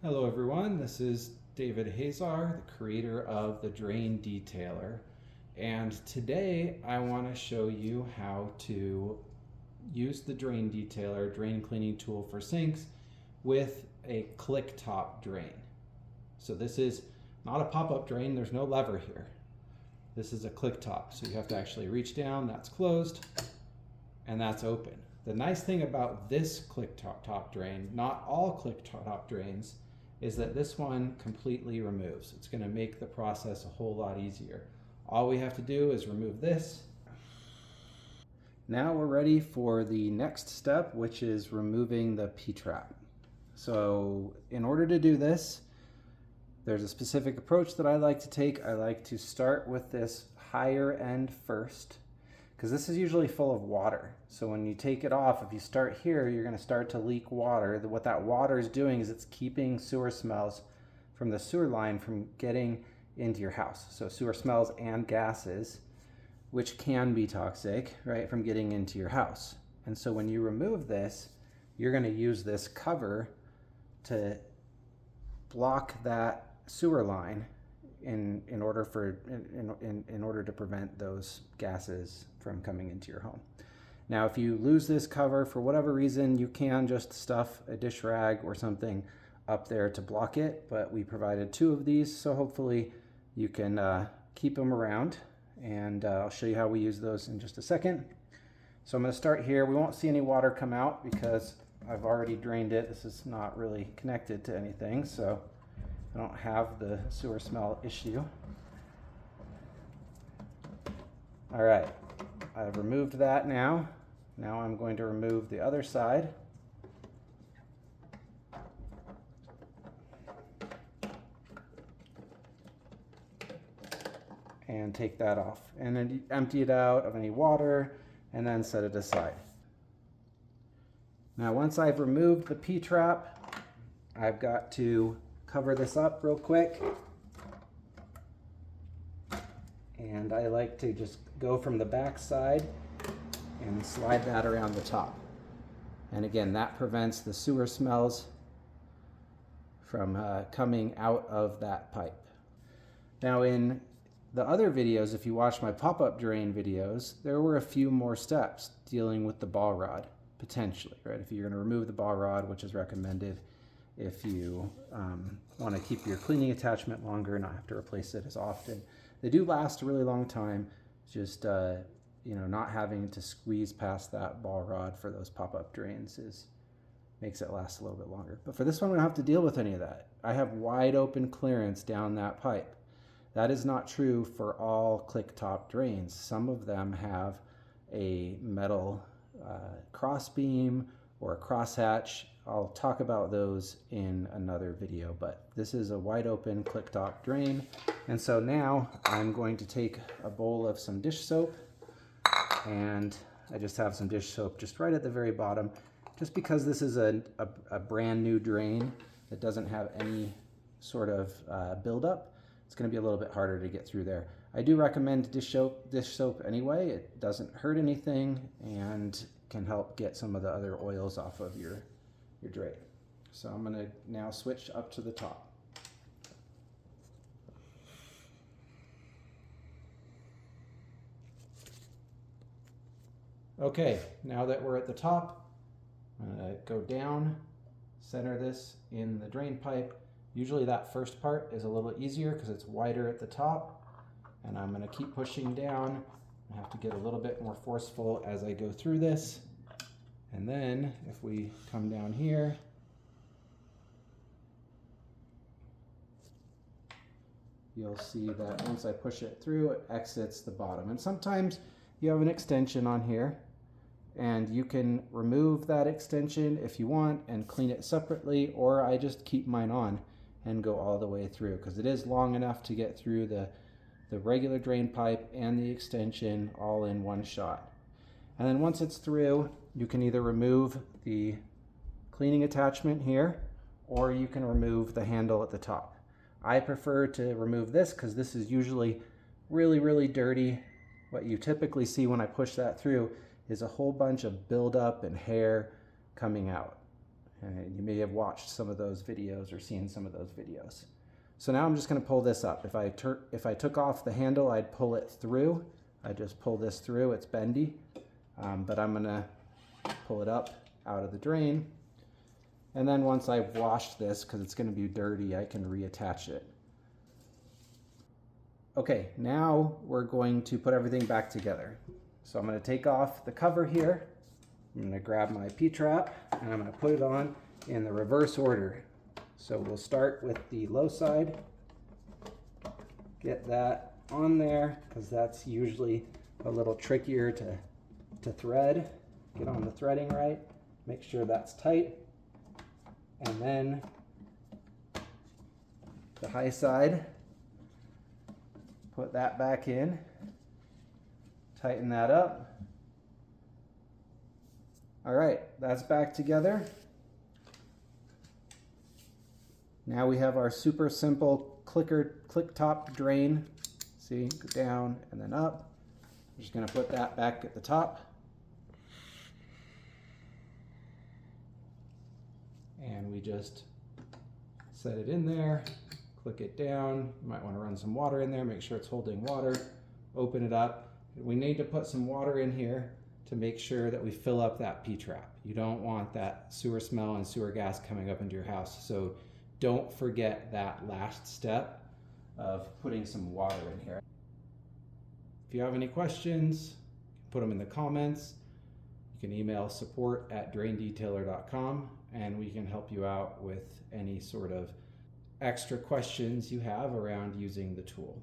Hello everyone, this is David Hazar, the creator of the Drain Detailer, and today I want to show you how to use the Drain Detailer, drain cleaning tool for sinks, with a click top drain. So this is not a pop-up drain, there's no lever here. This is a click top, so you have to actually reach down, that's closed, and that's open. The nice thing about this click top drain, not all click top drains, is that this one completely removes. It's going to make the process a whole lot easier. All we have to do is remove this. Now we're ready for the next step, which is removing the P-trap. So in order to do this, there's a specific approach that I like to take. I like to start with this higher end first, because this is usually full of water. So when you take it off, if you start here, you're going to start to leak water. What that water is doing is it's keeping sewer smells from the sewer line from getting into your house. So sewer smells and gases, which can be toxic, right, from getting into your house. And so when you remove this, you're going to use this cover to block that sewer line in order to prevent those gases from coming into your home. Now, if you lose this cover for whatever reason, you can just stuff a dish rag or something up there to block it, but we provided 2 of these, so hopefully you can keep them around, and I'll show you how we use those in just a second. So I'm going to start here. We won't see any water come out because I've already drained it. This is not really connected to anything, so I don't have the sewer smell issue. All right, I've removed that now. Now I'm going to remove the other side. And take that off. And then empty it out of any water and then set it aside. Now once I've removed the P-trap, I've got to cover this up real quick. And I like to just go from the back side and slide that around the top. And again, that prevents the sewer smells from coming out of that pipe. Now in the other videos, if you watch my pop-up drain videos, there were a few more steps dealing with the ball rod, potentially, right? If you're going to remove the ball rod, which is recommended if you want to keep your cleaning attachment longer and not have to replace it as often. They do last a really long time, just not having to squeeze past that ball rod for those pop-up drains makes it last a little bit longer. But for this one, we don't have to deal with any of that. I have wide open clearance down that pipe. That is not true for all click top drains. Some of them have a metal cross beam or a crosshatch. I'll talk about those in another video, but this is a wide open click top drain. And so now I'm going to take a bowl of some dish soap, and I just have some dish soap just right at the very bottom, just because this is a brand new drain that doesn't have any sort of buildup. It's going to be a little bit harder to get through there. I do recommend dish soap anyway. It doesn't hurt anything and can help get some of the other oils off of your drain. So I'm going to now switch up to the top. Okay, now that we're at the top, I'm going to go down, center this in the drain pipe. Usually that first part is a little easier because it's wider at the top, and I'm going to keep pushing down. I have to get a little bit more forceful as I go through this. And then if we come down here, you'll see that once I push it through, it exits the bottom. And sometimes you have an extension on here, and you can remove that extension if you want and clean it separately, or I just keep mine on and go all the way through, because it is long enough to get through the regular drain pipe and the extension all in one shot. And then once it's through, you can either remove the cleaning attachment here, or you can remove the handle at the top. I prefer to remove this because this is usually really, really dirty. What you typically see when I push that through is a whole bunch of buildup and hair coming out. And you may have watched some of those videos or seen some of those videos. So now I'm just going to pull this up. If I took off the handle, I'd pull it through. I just pull this through, it's bendy. But I'm going to pull it up out of the drain. And then once I've washed this, because it's going to be dirty, I can reattach it. Okay, now we're going to put everything back together. So I'm going to take off the cover here. I'm going to grab my P-trap and I'm going to put it on in the reverse order. So we'll start with the low side. Get that on there because that's usually a little trickier to thread. Get on the threading right. Make sure that's tight. And then the high side. Put that back in. Tighten that up. All right, that's back together. Now we have our super simple click top drain. See, go down and then up. I'm just going to put that back at the top. And we just set it in there, click it down. You might want to run some water in there, make sure it's holding water. Open it up. We need to put some water in here to make sure that we fill up that P-trap. You don't want that sewer smell and sewer gas coming up into your house. So don't forget that last step of putting some water in here. If you have any questions, put them in the comments. You can email support@draindetailer.com and we can help you out with any sort of extra questions you have around using the tool.